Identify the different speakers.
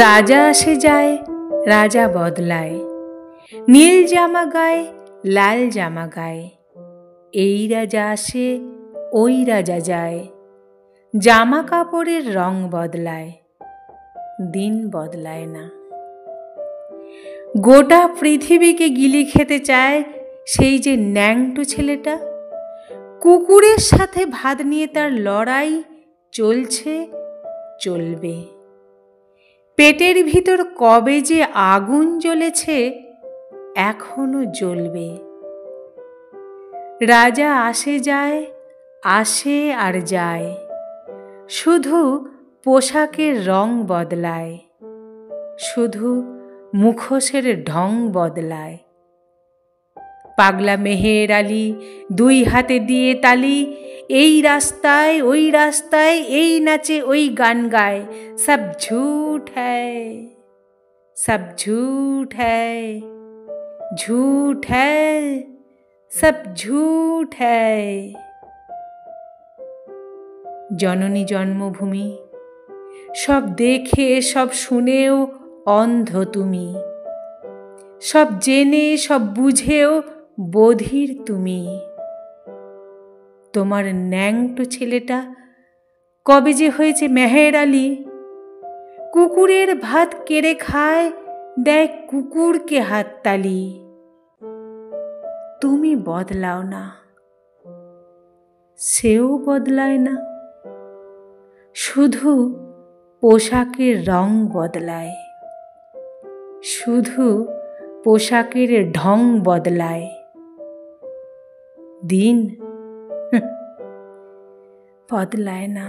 Speaker 1: রাজা আসে যায়, রাজা বদলায়, নীল জামা গায়ে, লাল জামা গায়ে। এই রাজা আসে, ওই রাজা যায়, জামা কাপড়ের রং বদলায়, দিন বদলায় না। গোটা পৃথিবীকে গিলে খেতে চায় সেই যে ন্যাংটো ছেলেটা। কুকুরের সাথে ভাত নিয়ে তার লড়াই চলছে, চলবে। পেটের ভিতর কবে যে আগুন জ্বলেছে, এখনো জ্বলবে। রাজা আসে যায়, আসে আর যায়, শুধু পোশাকের রং বদলায়, শুধু মুখোশের ঢং বদলায়। পাগলা মেহের আলী দুই হাতে দিয়ে তালি, এই রাস্তায় ওই রাস্তায়, এই নাচে ওই গান গায়। সব ঝুঠ হ্যায়, সব ঝুঠ হ্যায়, ঝুঠ হ্যায়, সব ঝুঠ হ্যায়। জননী জন্মভূমি, সব দেখে সব শুনেও অন্ধ তুমি, সব জেনে সব বুঝেও বধির তুমি। তোমার ন্যাংটো ছেলেটা কবে যে হয়েছে মেহের আলী, কুকুরের ভাত কেড়ে খায়, দেয় কুকুরকে হাততালি। তুমি বদলাও না, সেও বদলায় না, শুধু পোশাকের রং বদলায়, শুধু পোশাকের ঢং বদলায়। দিন বদলায় না।